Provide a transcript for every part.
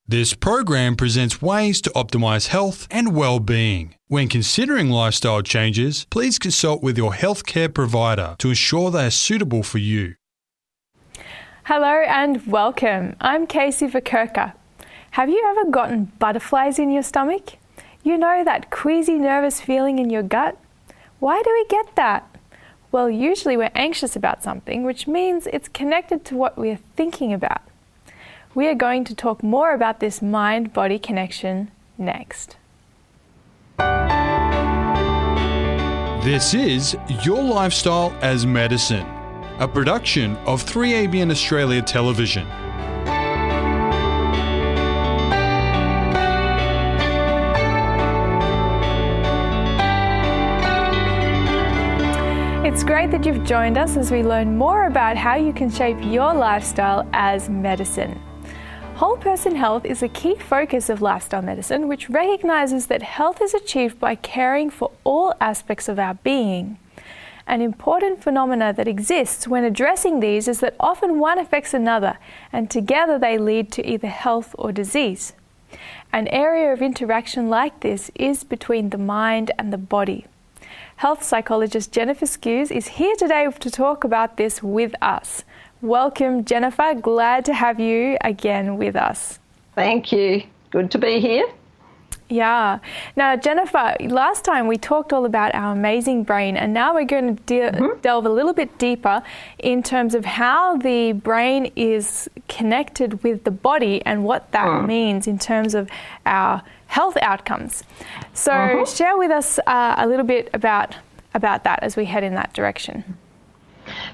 This program presents ways to optimize health and well-being. When considering lifestyle changes, please consult with your healthcare provider to ensure they are suitable for you. Hello and welcome. I'm Kaysie Vokurka. Have you ever gotten butterflies in your stomach? You know that queasy, nervous feeling in your gut? Why do we get that? Well, usually we're anxious about something, which means it's connected to what we're thinking about. We are going to talk more about this mind-body connection next. This is Your Lifestyle as Medicine, a production of 3ABN Australia Television. It's great that you've joined us as we learn more about how you can shape your lifestyle as medicine. Whole person health is a key focus of lifestyle medicine, which recognizes that health is achieved by caring for all aspects of our being. An important phenomena that exists when addressing these is that often one affects another, and together they lead to either health or disease. An area of interaction like this is between the mind and the body. Health psychologist Jenifer Skues is here today to talk about this with us. Welcome, Jenifer. Glad to have you again with us. Thank you. Good to be here. Yeah. Now, Jenifer, last time we talked all about our amazing brain, and now we're going to delve a little bit deeper in terms of how the brain is connected with the body and what that means in terms of our health outcomes. So share with us a little bit about that as we head in that direction.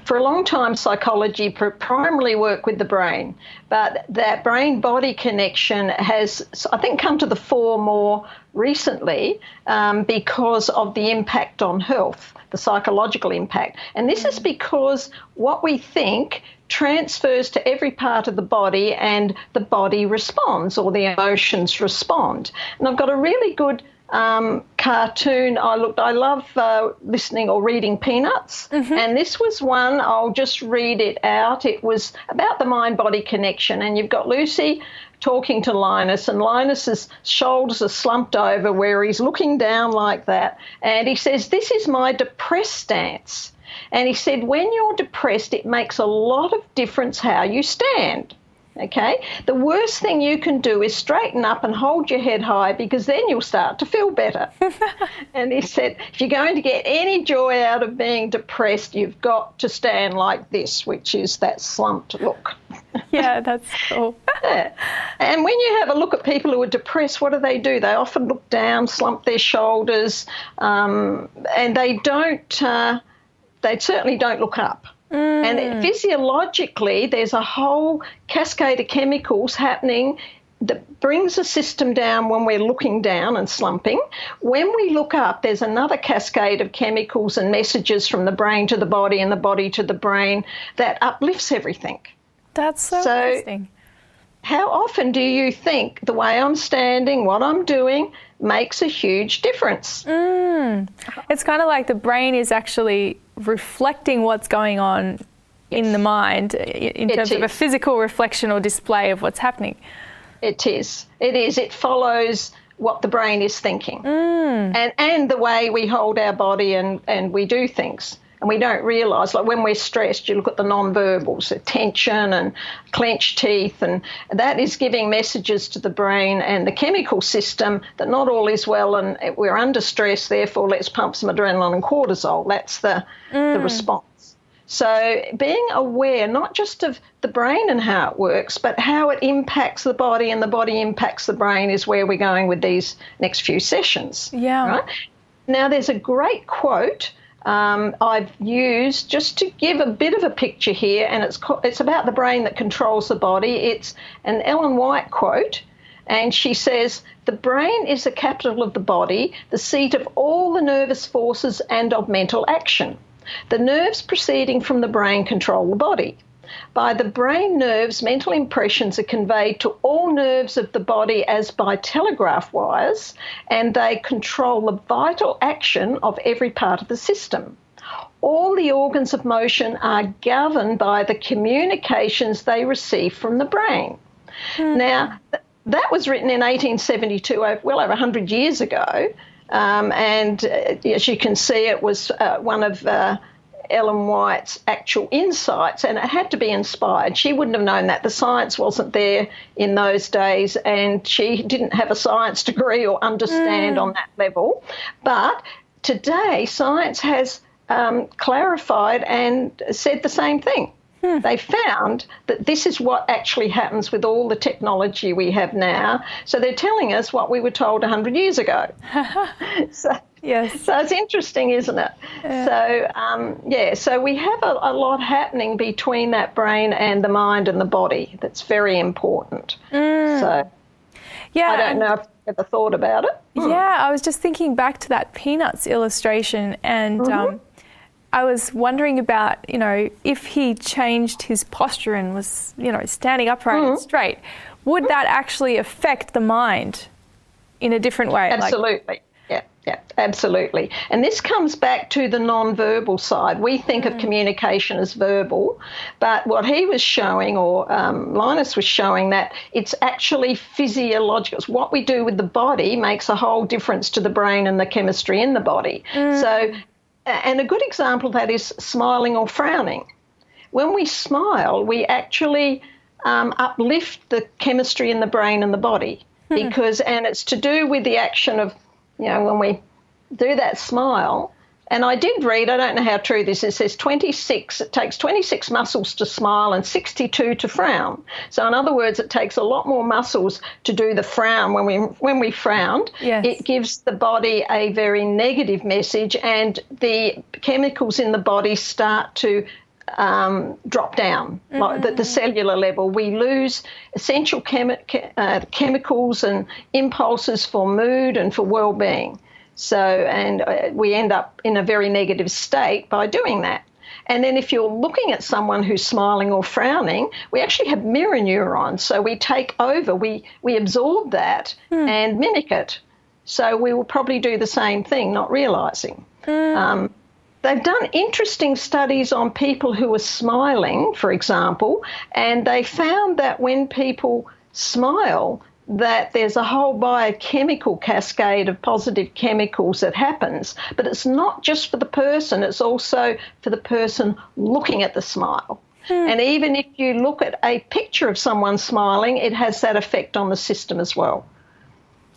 For a long time, psychology primarily worked with the brain, but that brain-body connection has, I think, come to the fore more recently because of the impact on health, the psychological impact. And this is because what we think transfers to every part of the body and the body responds, or the emotions respond. And I've got a really good cartoon. I love listening or reading Peanuts, and this was one. I'll just read it out. It was about the mind-body connection, and you've got Lucy talking to Linus, and Linus's shoulders are slumped over where he's looking down like that, and he says, "This is my depressed stance." And he said, when you're depressed, it makes a lot of difference how you stand. Okay, the worst thing you can do is straighten up and hold your head high, because then you'll start to feel better. And he said, if you're going to get any joy out of being depressed, you've got to stand like this, which is that slumped look. Yeah, that's cool. Yeah. And when you have a look at people who are depressed, what do? They often look down, slump their shoulders, and they certainly don't look up. And physiologically, there's a whole cascade of chemicals happening that brings the system down when we're looking down and slumping. When we look up, there's another cascade of chemicals and messages from the brain to the body and the body to the brain that uplifts everything. That's so interesting. How often do you think the way I'm standing, what I'm doing, makes a huge difference? It's kind of like the brain is actually reflecting what's going on in the mind in terms of a physical reflection or display of what's happening. It is. It follows what the brain is thinking and the way we hold our body and we do things. And we don't realise, like when we're stressed, you look at the non-verbals, the tension and clenched teeth, and that is giving messages to the brain and the chemical system that not all is well and we're under stress, therefore let's pump some adrenaline and cortisol. That's the response. So being aware not just of the brain and how it works, but how it impacts the body and the body impacts the brain is where we're going with these next few sessions. Yeah. Right? Now, there's a great quote I've used just to give a bit of a picture here, and it's about the brain that controls the body. It's an Ellen White quote, and she says, "The brain is the capital of the body, the seat of all the nervous forces and of mental action. The nerves proceeding from the brain control the body. By the brain nerves, mental impressions are conveyed to all nerves of the body as by telegraph wires, and they control the vital action of every part of the system. All the organs of motion are governed by the communications they receive from the brain." Now, that was written in 1872, well over 100 years ago. And as you can see, it was one of Ellen White's actual insights, and it had to be inspired. She wouldn't have known that. The science wasn't there in those days, and she didn't have a science degree or understand on that level. But today, science has clarified and said the same thing. They found that this is what actually happens with all the technology we have now. So they're telling us what we were told 100 years ago. Yes. So it's interesting, isn't it? Yeah. So we have a lot happening between that brain and the mind and the body that's very important. So yeah, I don't know if you've ever thought about it. Yeah, I was just thinking back to that Peanuts illustration, and I was wondering about, if he changed his posture and was, standing upright and straight, would that actually affect the mind in a different way? Absolutely. Yeah, absolutely. And this comes back to the non-verbal side. We think of communication as verbal, but what he was showing, or Linus was showing, that it's actually physiological. It's what we do with the body makes a whole difference to the brain and the chemistry in the body. So, and a good example of that is smiling or frowning. When we smile, we actually uplift the chemistry in the brain and the body, and it's to do with the action of, when we do that smile. And I did read, I don't know how true this is, it says it takes 26 muscles to smile and 62 to frown. So in other words, it takes a lot more muscles to do the frown when we frown. Yes. It gives the body a very negative message, and the chemicals in the body start to drop down, like at the cellular level. We lose essential chemicals and impulses for mood and for well-being. So, and we end up in a very negative state by doing that. And then if you're looking at someone who's smiling or frowning, we actually have mirror neurons. So we take over, we absorb that and mimic it. So we will probably do the same thing, not realising. They've done interesting studies on people who are smiling, for example, and they found that when people smile, that there's a whole biochemical cascade of positive chemicals that happens. But it's not just for the person, it's also for the person looking at the smile. And even if you look at a picture of someone smiling, it has that effect on the system as well.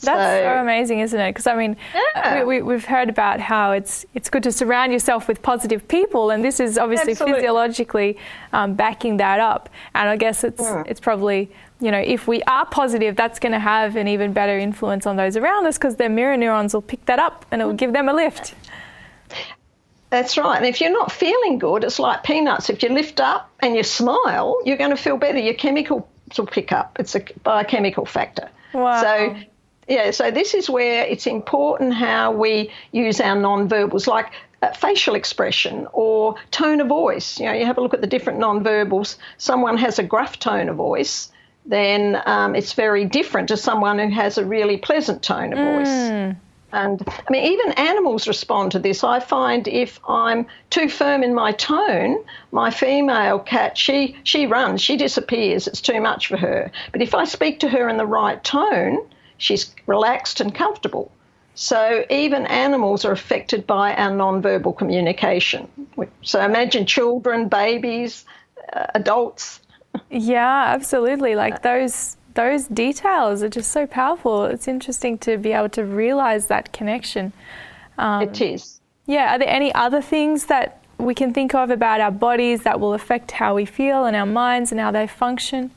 That's so amazing, isn't it? Because, we've heard about how it's good to surround yourself with positive people, and this is obviously physiologically backing that up. And I guess it's probably, if we are positive, that's going to have an even better influence on those around us, because their mirror neurons will pick that up and it will give them a lift. That's right. And if you're not feeling good, it's like peanuts. If you lift up and you smile, you're going to feel better. Your chemicals will pick up. It's a biochemical factor. Wow. So this is where it's important how we use our non-verbals, like facial expression or tone of voice. You have a look at the different non-verbals. Someone has a gruff tone of voice, then it's very different to someone who has a really pleasant tone of voice. And, even animals respond to this. I find if I'm too firm in my tone, my female cat, she runs, she disappears. It's too much for her. But if I speak to her in the right tone, she's relaxed and comfortable. So even animals are affected by our non-verbal communication. So imagine children, babies, adults. Yeah, absolutely. Like those details are just so powerful. It's interesting to be able to realise that connection. It is. Yeah. Are there any other things that we can think of about our bodies that will affect how we feel and our minds and how they function?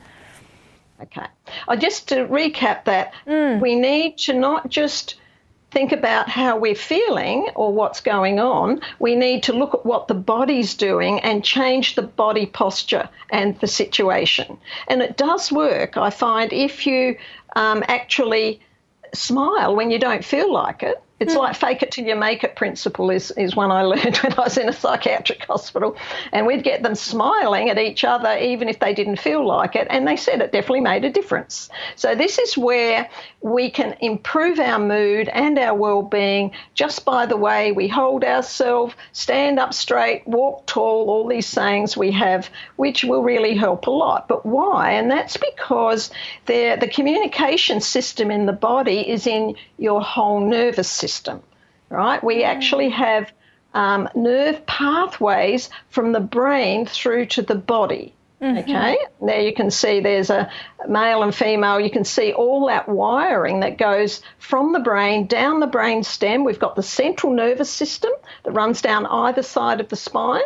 Okay. Just to recap that, we need to not just think about how we're feeling or what's going on. We need to look at what the body's doing and change the body posture and the situation. And it does work. I find if you actually smile when you don't feel like it, It's like fake it till you make it principle is one I learned when I was in a psychiatric hospital. And we'd get them smiling at each other even if they didn't feel like it. And they said it definitely made a difference. So this is where we can improve our mood and our well-being just by the way we hold ourselves, stand up straight, walk tall, all these sayings we have, which will really help a lot. But why? And that's because the communication system in the body is in your whole nervous system, right? We actually have nerve pathways from the brain through to the body. Okay, there you can see there's a male and female. You can see all that wiring that goes from the brain down the brain stem. We've got the central nervous system that runs down either side of the spine.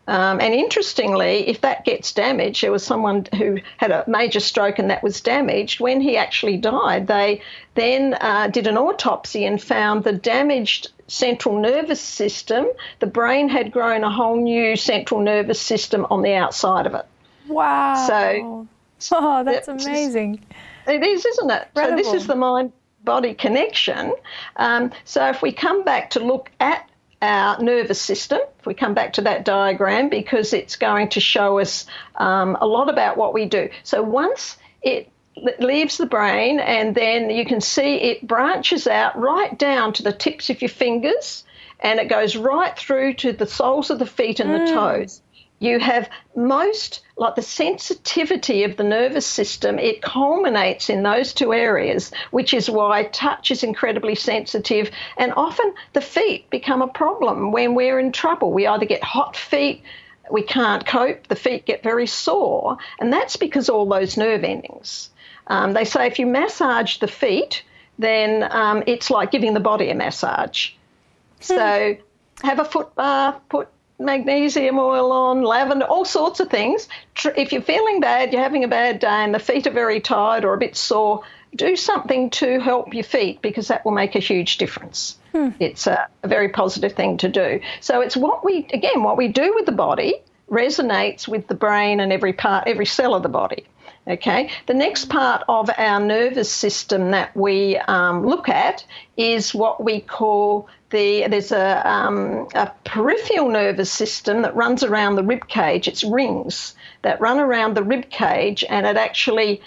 And interestingly, if that gets damaged, there was someone who had a major stroke and that was damaged. When he actually died, they then did an autopsy and found the damaged central nervous system. The brain had grown a whole new central nervous system on the outside of it. Wow. So, that's amazing. It is, isn't it? Incredible. So this is the mind-body connection. So if we come back to look at our nervous system, if we come back to that diagram, because it's going to show us a lot about what we do. So once it leaves the brain, and then you can see it branches out right down to the tips of your fingers, and it goes right through to the soles of the feet and the toes. You have like the sensitivity of the nervous system, it culminates in those two areas, which is why touch is incredibly sensitive. And often the feet become a problem when we're in trouble. We either get hot feet, we can't cope, the feet get very sore, and that's because all those nerve endings. They say if you massage the feet, then it's like giving the body a massage. So have a foot bath, put magnesium oil on, lavender, all sorts of things. If you're feeling bad, you're having a bad day and the feet are very tired or a bit sore, do something to help your feet because that will make a huge difference. It's a very positive thing to do. So it's what we do with the body resonates with the brain and every cell of the body. Okay. The next part of our nervous system that we look at is what we call there's a peripheral nervous system that runs around the rib cage. It's rings that run around the rib cage, and it actually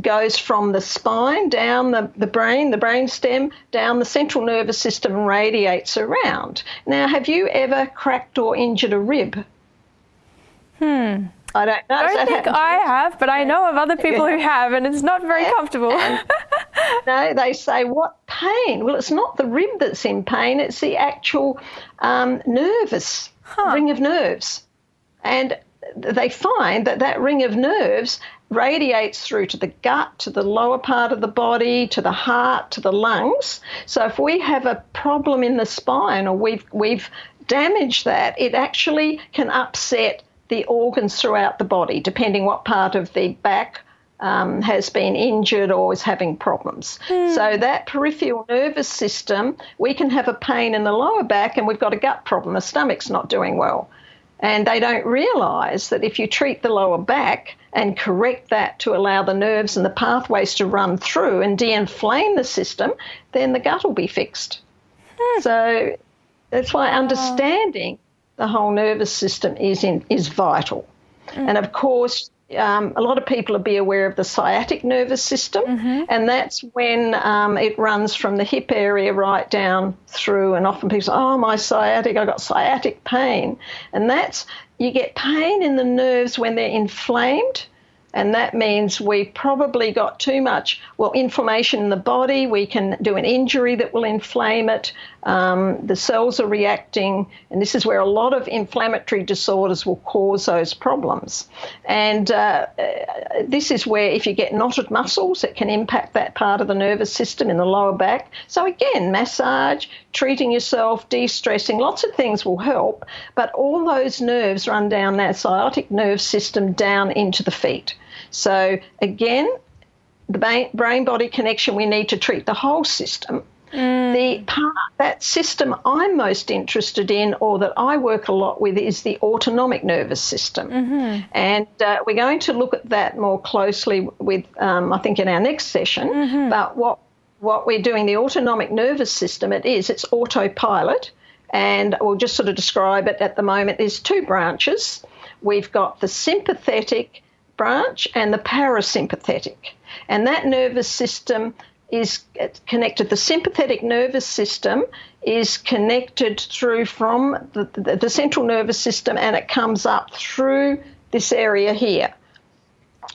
goes from the spine down the brain stem, down the central nervous system and radiates around. Now, have you ever cracked or injured a rib? I don't know. I don't think I have, but I know of other people who have, and it's not very comfortable. No, they say, what pain? Well, it's not the rib that's in pain, it's the actual nervous ring of nerves. And they find that ring of nerves radiates through to the gut, to the lower part of the body, to the heart, to the lungs. So if we have a problem in the spine or we've damaged that, it actually can upset the organs throughout the body, depending what part of the back has been injured or is having problems. So that peripheral nervous system, we can have a pain in the lower back and we've got a gut problem, the stomach's not doing well. And they don't realise that if you treat the lower back and correct that to allow the nerves and the pathways to run through and de-inflame the system, then the gut will be fixed. So that's why understanding the whole nervous system is vital. And of course, a lot of people will be aware of the sciatic nervous system, and that's when it runs from the hip area right down through, and often people say, oh, my sciatic, I got sciatic pain. And that's, you get pain in the nerves when they're inflamed, and that means we've probably got too much, inflammation in the body. We can do an injury that will inflame it. The cells are reacting, and this is where a lot of inflammatory disorders will cause those problems. And this is where if you get knotted muscles, it can impact that part of the nervous system in the lower back. So again, massage, treating yourself, de-stressing, lots of things will help, but all those nerves run down that sciatic nerve system down into the feet. So again, the brain-body connection, we need to treat the whole system. The part, that system I'm most interested in, or that I work a lot with, is the autonomic nervous system. And we're going to look at that more closely with, I think, in our next session. But what what we're doing, the autonomic nervous system, it's autopilot. And we'll just sort of describe it at the moment. There's two branches. We've got the sympathetic branch and the parasympathetic. And that nervous system is connected. The sympathetic nervous system is connected through from the central nervous system, and it comes up through this area here.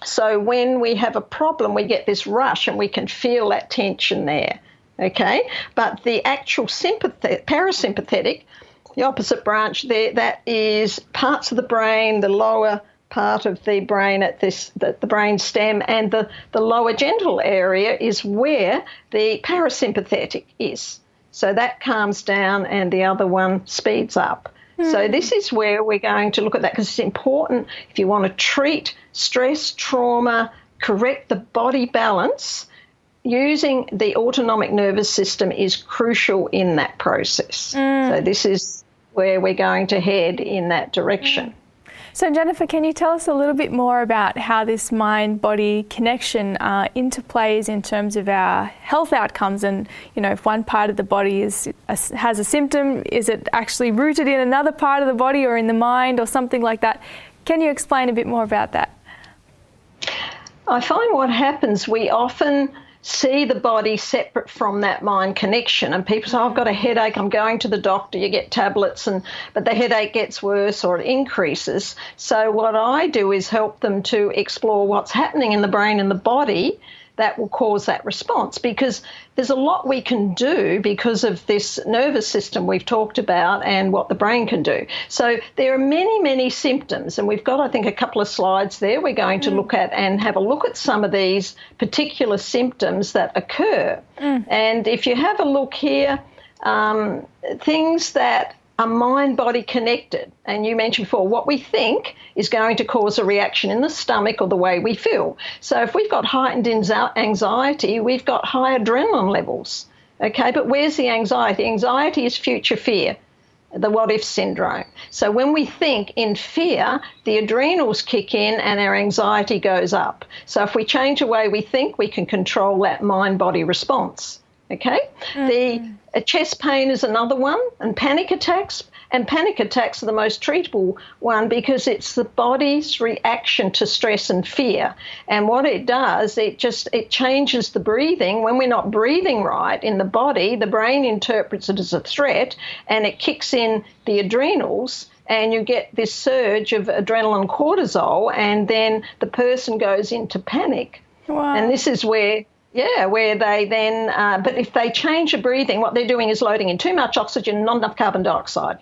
So when we have a problem, we get this rush and we can feel that tension there. Okay, but the actual parasympathetic, the opposite branch there, that is parts of the brain, the lower part of the brain at the brain stem, and the lower genital area is where the parasympathetic is. So that calms down and the other one speeds up. So this is where we're going to look at that, because it's important if you want to treat stress, trauma, correct the body balance. Using the autonomic nervous system is crucial in that process. So this is where we're going to head in that direction. So Jenifer, can you tell us a little bit more about how this mind-body connection interplays in terms of our health outcomes? And, you know, if one part of the body has a symptom, is it actually rooted in another part of the body or in the mind or something like that? Can you explain a bit more about that? I find what happens, we often see the body separate from that mind connection, and people say, I've got a headache, I'm going to the doctor, you get tablets, but the headache gets worse or it increases. So what I do is help them to explore what's happening in the brain and the body that will cause that response, because there's a lot we can do because of this nervous system we've talked about and what the brain can do. So there are many, many symptoms, and we've got, I think, a couple of slides there we're going to look at and have a look at some of these particular symptoms that occur. And if you have a look here, things that are mind-body connected, and you mentioned before, what we think is going to cause a reaction in the stomach or the way we feel. So if we've got heightened anxiety, we've got high adrenaline levels, okay? But where's the anxiety? Anxiety is future fear, the what-if syndrome. So when we think in fear, the adrenals kick in and our anxiety goes up. So if we change the way we think, we can control that mind-body response, okay? The chest pain is another one, and panic attacks. And panic attacks are the most treatable one because it's the body's reaction to stress and fear. And what it does, it changes the breathing. When we're not breathing right in the body, the brain interprets it as a threat, and it kicks in the adrenals, and you get this surge of adrenaline cortisol, and then the person goes into panic. Wow. And this is where they then, but if they change the breathing, what they're doing is loading in too much oxygen, not enough carbon dioxide,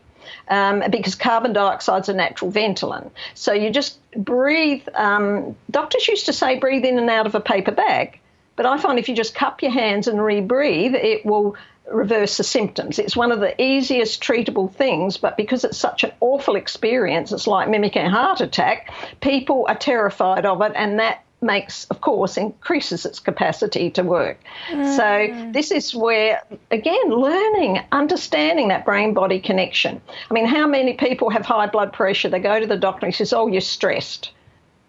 because carbon dioxide's a natural Ventolin. So you just breathe. Doctors used to say breathe in and out of a paper bag, but I find if you just cup your hands and rebreathe, it will reverse the symptoms. It's one of the easiest treatable things, but because it's such an awful experience, it's like mimicking a heart attack, people are terrified of it, and that increases its capacity to work. So this is where, again, learning, understanding that brain-body connection. I mean, how many people have high blood pressure? They go to the doctor and he says, oh, you're stressed.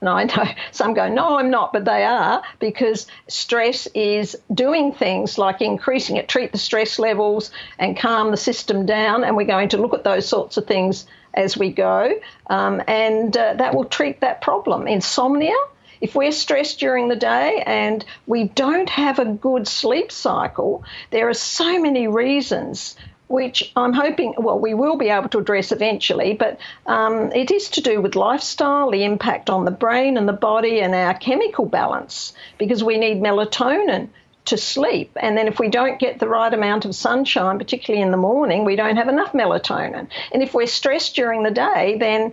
And I know some go, no, I'm not, but they are, because stress is doing things like increasing it, treat the stress levels and calm the system down, and we're going to look at those sorts of things as we go, and that will treat that problem. Insomnia. If we're stressed during the day and we don't have a good sleep cycle, there are so many reasons, which I'm hoping, we will be able to address eventually, but it is to do with lifestyle, the impact on the brain and the body and our chemical balance, because we need melatonin to sleep. And then if we don't get the right amount of sunshine, particularly in the morning, we don't have enough melatonin. And if we're stressed during the day, then,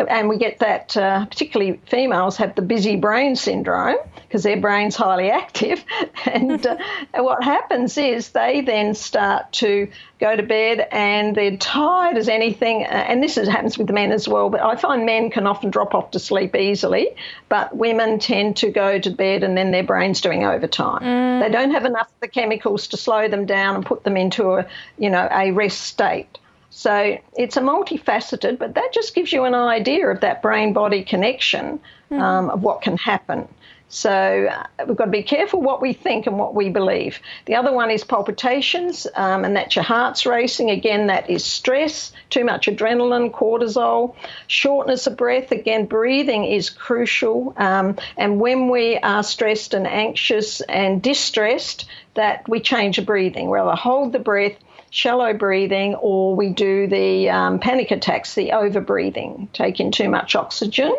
and we get that, particularly females have the busy brain syndrome because their brain's highly active. And what happens is they then start to go to bed and they're tired as anything. And this happens with men as well, but I find men can often drop off to sleep easily, but women tend to go to bed and then their brain's doing overtime. They don't have enough of the chemicals to slow them down and put them into a rest state. So it's a multifaceted, but that just gives you an idea of that brain-body connection of what can happen. So we've got to be careful what we think and what we believe. The other one is palpitations, and that's your heart's racing. Again, that is stress, too much adrenaline, cortisol, shortness of breath. Again, breathing is crucial. And when we are stressed and anxious and distressed, that we change the breathing. We'll either hold the breath, shallow breathing, or we do the panic attacks, the over-breathing, take in too much oxygen.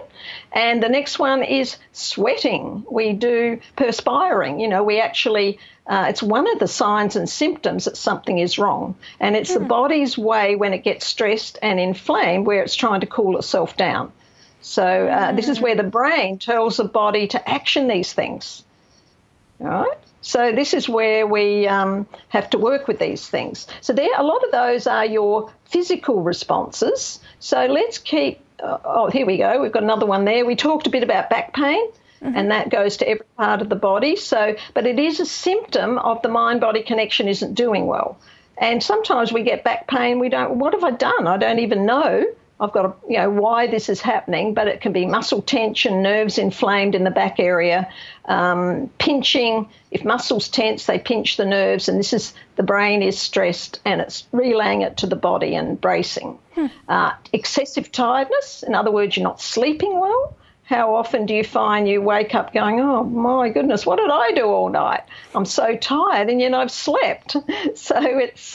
And the next one is sweating. We do perspiring. We actually, it's one of the signs and symptoms that something is wrong. And it's the body's way when it gets stressed and inflamed where it's trying to cool itself down. So this is where the brain tells the body to action these things. All right? So this is where we have to work with these things. So a lot of those are your physical responses. So let's keep, here we go. We've got another one there. We talked a bit about back pain, and that goes to every part of the body. So, but it is a symptom of the mind-body connection isn't doing well. And sometimes we get back pain. What have I done? I don't even know. I've got why this is happening, but it can be muscle tension, nerves inflamed in the back area, pinching. If muscles tense, they pinch the nerves, and the brain is stressed and it's relaying it to the body and bracing. Excessive tiredness, in other words, you're not sleeping well. How often do you find you wake up going, oh, my goodness, what did I do all night? I'm so tired, and I've slept. So it's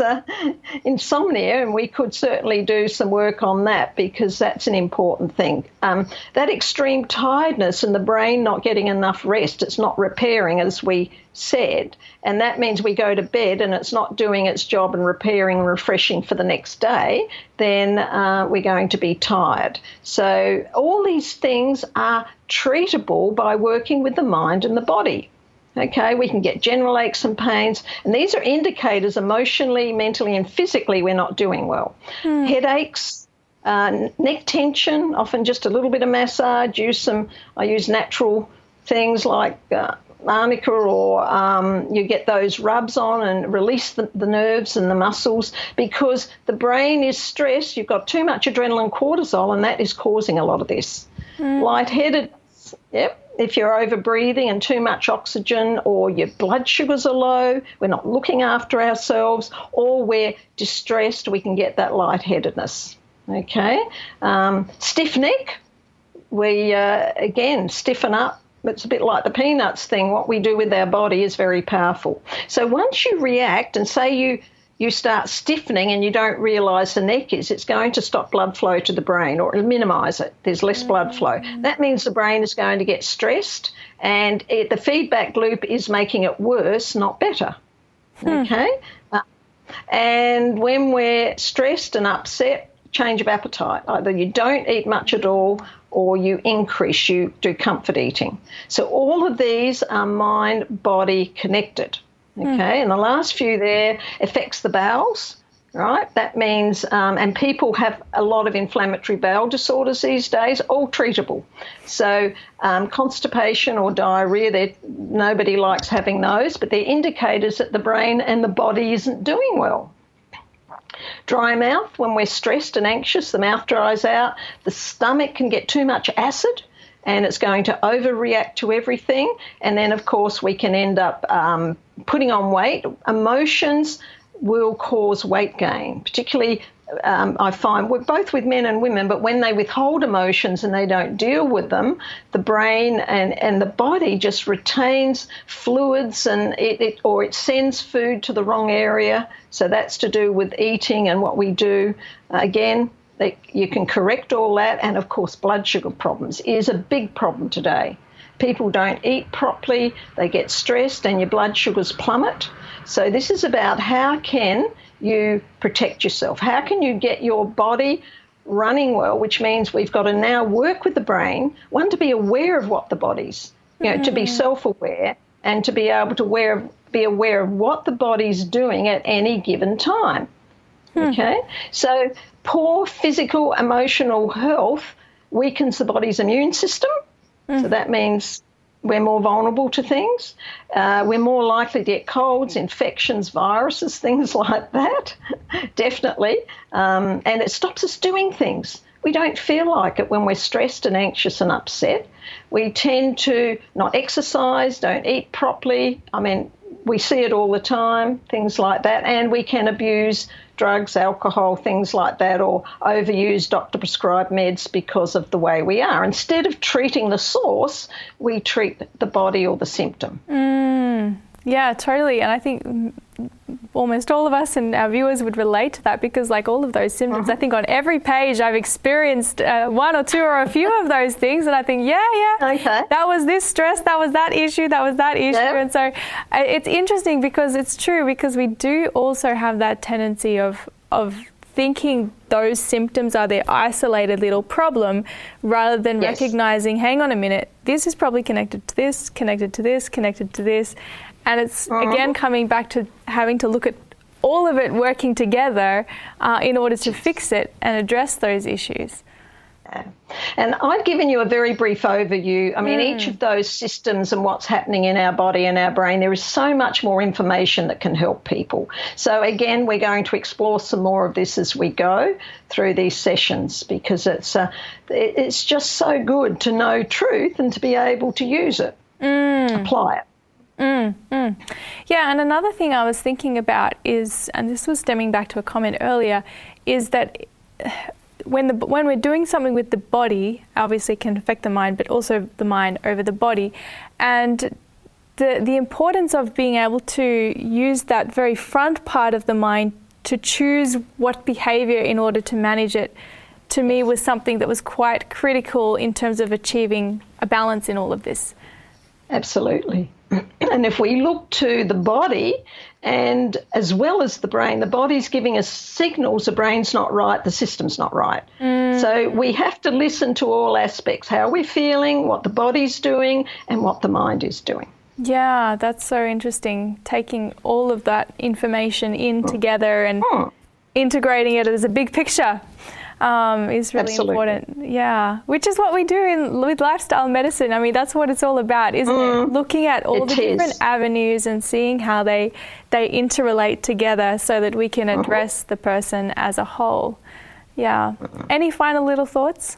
insomnia, and we could certainly do some work on that because that's an important thing. That extreme tiredness and the brain not getting enough rest, it's not repairing, as we said, and that means we go to bed and it's not doing its job and repairing and refreshing for the next day, then we're going to be tired. So all these things are treatable by working with the mind and the body. Okay, we can get general aches and pains, and these are indicators emotionally, mentally, and physically we're not doing well. Headaches, neck tension, often just a little bit of massage. I use natural things like arnica, or you get those rubs on and release the nerves and the muscles, because the brain is stressed. You've got too much adrenaline, cortisol, and that is causing a lot of this. Lightheadedness, if you're over breathing and too much oxygen, or your blood sugars are low, we're not looking after ourselves, or we're distressed, we can get that lightheadedness. Okay, stiff neck, we again stiffen up. It's a bit like the peanuts thing. What we do with our body is very powerful. So once you react and say you start stiffening and you don't realise the neck is, it's going to stop blood flow to the brain, or it'll minimise it. There's less blood flow. That means the brain is going to get stressed, and the feedback loop is making it worse, not better. Okay? And when we're stressed and upset, change of appetite. Either you don't eat much at all, or you do comfort eating. So all of these are mind-body connected, okay? And the last few there affects the bowels, right? That means, and people have a lot of inflammatory bowel disorders these days, all treatable. So constipation or diarrhea, nobody likes having those, but they're indicators that the brain and the body isn't doing well. Dry mouth, when we're stressed and anxious, the mouth dries out. The stomach can get too much acid, and it's going to overreact to everything. And then, of course, we can end up putting on weight. Emotions will cause weight gain, particularly I find both with men and women, but when they withhold emotions and they don't deal with them, the brain and the body just retains fluids, and it sends food to the wrong area. So that's to do with eating and what we do. Again, you can correct all that, and of course blood sugar problems is a big problem today. People don't eat properly, they get stressed, and your blood sugars plummet. So this is about how can you protect yourself? How can you get your body running well, which means we've got to now work with the brain, one, to be aware of what the body's, to be self-aware, and to be able to be aware of what the body's doing at any given time. Okay? So poor physical, emotional health weakens the body's immune system. So that means we're more vulnerable to things. We're more likely to get colds, infections, viruses, things like that, definitely. And it stops us doing things. we don't feel like it when we're stressed and anxious and upset. We tend to not exercise, don't eat properly. I mean, we see it all the time, things like that, and we can abuse drugs, alcohol, things like that, or overuse doctor-prescribed meds because of the way we are. Instead of treating the source, we treat the body or the symptom. Yeah, totally. And I think almost all of us and our viewers would relate to that, because like all of those symptoms, I think on every page I've experienced one or two or a few of those things, and I think, okay, that was this stress, that was that issue, Yep. And so it's interesting because it's true, because we do also have that tendency of thinking those symptoms are their isolated little problem, rather than recognizing, hang on a minute, this is probably connected to this, connected to this, connected to this. And it's, again, coming back to having to look at all of it working together in order to fix it and address those issues. And I've given you a very brief overview. I mean, each of those systems and what's happening in our body and our brain, there is so much more information that can help people. So, again, we're going to explore some more of this as we go through these sessions, because it's just so good to know truth and to be able to use it, apply it. Yeah, and another thing I was thinking about is, and this was stemming back to a comment earlier, is that when we're doing something with the body, obviously it can affect the mind, but also the mind over the body, and the importance of being able to use that very front part of the mind to choose what behaviour in order to manage it, to me was something that was quite critical in terms of achieving a balance in all of this. Absolutely. And if we look to the body, and as well as the brain, the body's giving us signals, the brain's not right, the system's not right. So we have to listen to all aspects, how we're feeling, what the body's doing, and what the mind is doing. Yeah, that's so interesting, taking all of that information in together and integrating it as a big picture. Is really important. Yeah, which is what we do with lifestyle medicine. I mean, that's what it's all about, isn't it? Looking at all the different avenues and seeing how they interrelate together so that we can address the person as a whole. Yeah. Any final little thoughts?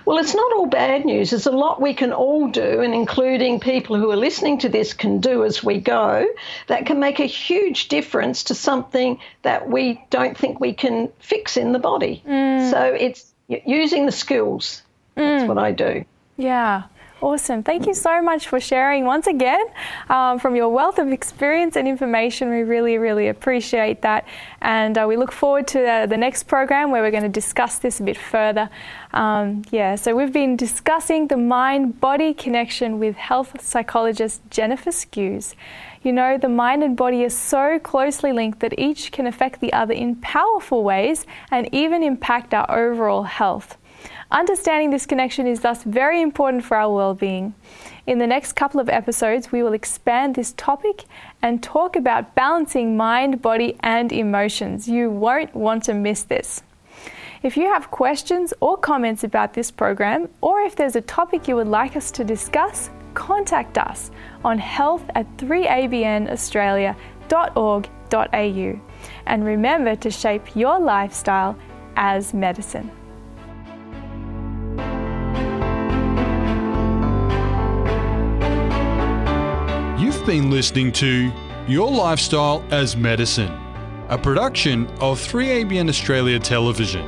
Well, it's not all bad news. There's a lot we can all do, and including people who are listening to this can do as we go, that can make a huge difference to something that we don't think we can fix in the body. So it's using the skills. That's what I do. Yeah. Awesome. Thank you so much for sharing once again from your wealth of experience and information. We really, really appreciate that. And we look forward to the next program where we're going to discuss this a bit further. So we've been discussing the mind-body connection with health psychologist Jenifer Skues. You know, the mind and body are so closely linked that each can affect the other in powerful ways and even impact our overall health. Understanding this connection is thus very important for our well-being. In the next couple of episodes, we will expand this topic and talk about balancing mind, body, and emotions. You won't want to miss this. If you have questions or comments about this program, or if there's a topic you would like us to discuss, contact us on health@3abnaustralia.org.au. And remember to shape your lifestyle as medicine. You've been listening to Your Lifestyle as Medicine, a production of 3ABN Australia Television.